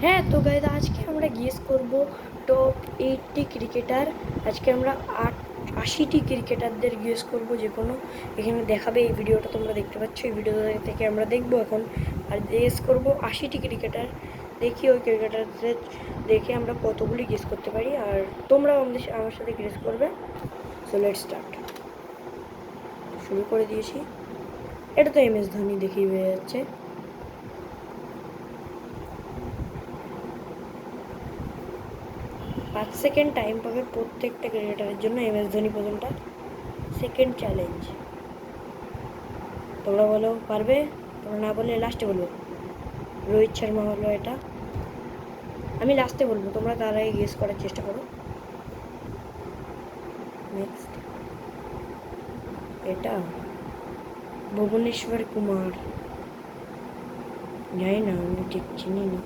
হ্যাঁ তো গাইজ আজকে আমরা গেস করব টপ 80 ক্রিকেটার। আজকে আমরা 80টি ক্রিকেটারদের গেস করব, যে কোনো এখানে দেখাবে। এই ভিডিওটা তোমরা দেখতে পাচ্ছ, এই ভিডিও থেকে আমরা দেখবো এখন আর গেস করব 80টি ক্রিকেটার। দেখি ওই ক্রিকেটারদের দেখে আমরা কতগুলি গেস করতে পারি, আর তোমরাও আমার সাথে গেস করবে। So let's start. শুরু করে দিয়েছি। এটা তো MS ধোনি দেখেই হয়ে যাচ্ছে। 5 সেকেন্ড টাইম পাবে প্রত্যেকটা ক্রিকেটারের জন্য। MS ধোনি প্রথমটা, সেকেন্ড চ্যালেঞ্জ। তোমরা বলো পারবে, তোমরা না বললে লাস্টে বলবো। রোহিত শর্মা হলো এটা, আমি লাস্টে বলবো, তোমরা তার আগে গেস করার চেষ্টা করো। নেক্সট এটা ভুবনেশ্বর কুমার, জানি না, আমি ঠিক চিনি না।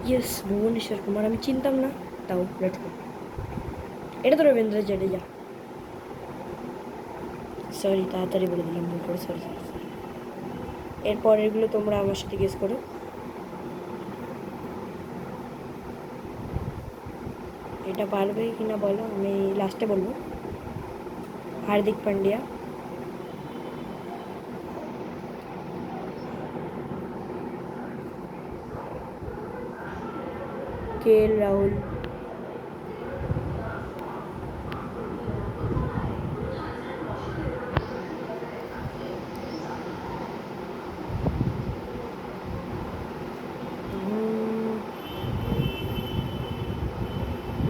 ইয়েস, ভুবনেশ্বর কুমার আমি চিনতাম না, তাও লেটস গো। এটা তো রবীন্দ্র জাডেজা, সরি তাড়াতাড়ি বলে দিলাম ভুল করে, সরি সরি সরি। এরপরেরগুলো তোমরা আমার সাথে গেস করো। এটা পারবে কি না বলো, আমি লাস্টে বলবো। হার্দিক পান্ডিয়া, KL রাহুল,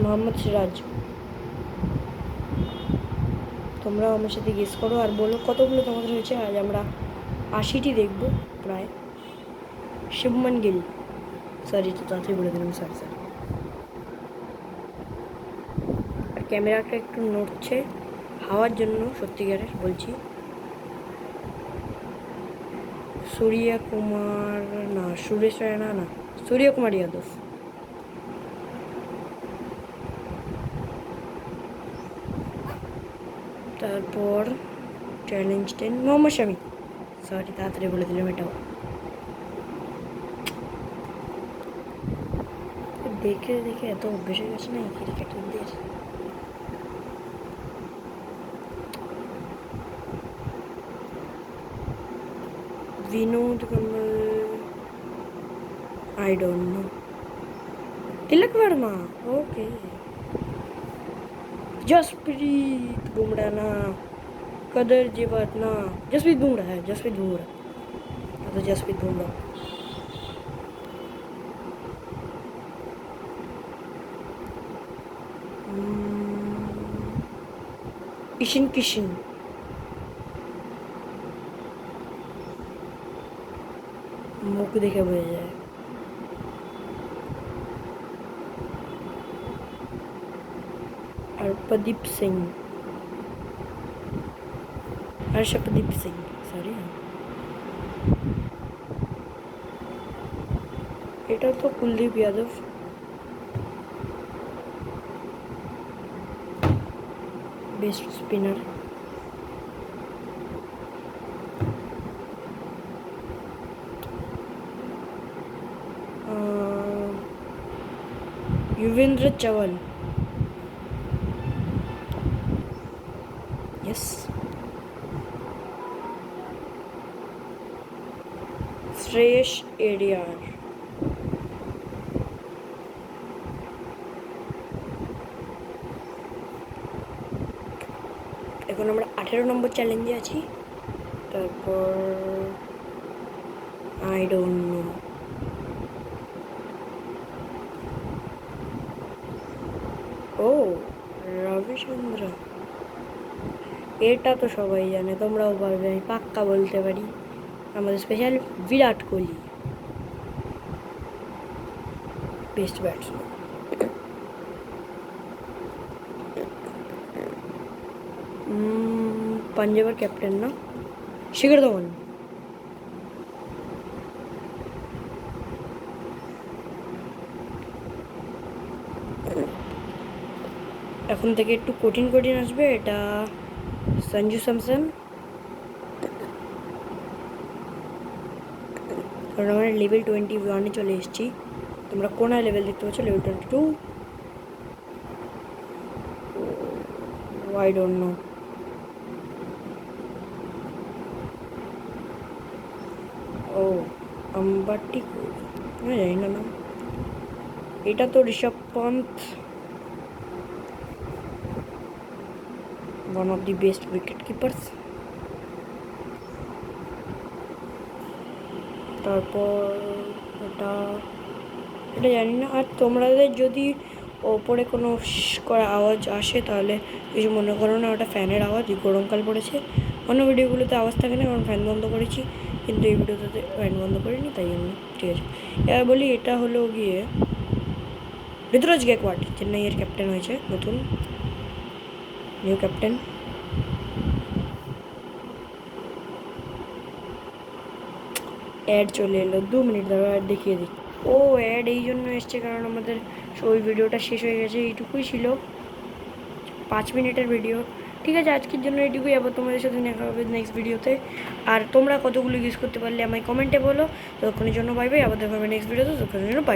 মোহাম্মদ সিরাজ। তোমরাও আমার সাথে গেস করো আর বলো কতগুলো তোমাদের হয়েছে। আজ আমরা 80টি দেখবো প্রায়। শুভমান গিল, সরি তো তাড়াতাড়ি বলে দিলাম, সরি স্যার। আর ক্যামেরাটা একটু নড়ছে হাওয়ার জন্য, সত্যিকারের বলছি। সূর্য কুমার না, সুরেশ রায়না না, সূর্য কুমার যাদব। তারপর চ্যালেঞ্জ 10 মোহাম্মদ শামি, সরি তাড়াতাড়ি বলে দিলাম এটাও। দেখে দেখে এত অভ্যেস হয়ে গেছে না এই ক্রিকেটারদের। Vinod Kamal, I don't know. Tilak Varma, okay. Jasprit Bumrah ना, कदर जीवत ना, जसप्रीत बुमराह है, जसप्रीत बुमराह, तो जसप्रीत बुमराह। ईशान किशन, मुख देखे बोझा जाए। हर्षदीप सिंह, हर्षदीप सिंह, सॉरी। এটা তো Kuldeep Yadav. Best spinner. Yuzvendra Chahal, yes. Shreyas Iyer, এখন আমরা 18 নম্বর চ্যালেঞ্জে আছি। তারপর আই ডোন্ট নো। ও রবিচন্দ্র, এটা তো সবাই জানে, তোমরাও পারবে, আমি পাক্কা বলতে পারি। আমাদের special Virat Kohli, best batsman. পাঞ্জাবের ক্যাপ্টেন না, শিখর ধাওয়ান। এখন থেকে একটু কঠিন কঠিন আসবে। এটা সঞ্জু স্যামসন, কারণ আমরা লেভেল 21-এ চলে এসেছি। তোমরা কোনায় লেভেল দেখতে পাচ্ছ, লেভেল 22। I don't know. ও আম্বাটি জানি না নাম। এটা তো Rishabh Pant, one of the best wicket keepers. তারপর এটা জানি না। আর তোমাদের যদি ওপরে কোনো করা আওয়াজ আসে তাহলে কিছু মনে করো না, ওটা ফ্যানের আওয়াজ। গরমকাল পড়েছে, অন্য ভিডিওগুলোতে আওয়াজ থাকে না কারণ ফ্যান বন্ধ করেছি, কিন্তু এই ভিডিওতে ফ্যান বন্ধ করিনি, তাই জন্য ঠিক আছে। এবার বলি, এটা হলো গিয়ে ঋতুরাজ গায়কোয়াড়, চেন্নাইয়ের ক্যাপ্টেন হয়েছে, নতুন নিউ ক্যাপ্টেন। অ্যাড চলে এলো, 2 মিনিট ধরে অ্যাড দেখিয়ে দিই। ও অ্যাড এই জন্য এসছে কারণ আমাদের ওই ভিডিওটা শেষ হয়ে গেছে, এইটুকুই ছিল 5 মিনিটের ভিডিও। ঠিক আছে, আজকের জন্য এইটুকুই। আবার তোমাদের সাথে দেখা হবে নেক্সট ভিডিওতে। আর তোমরা কতগুলো ইউজ করতে পারলে আমায় কমেন্টে বলো। ততক্ষণের জন্য বাই বাই, আবার দেখা হবে নেক্সট ভিডিওতে, ততক্ষণের জন্য বাই।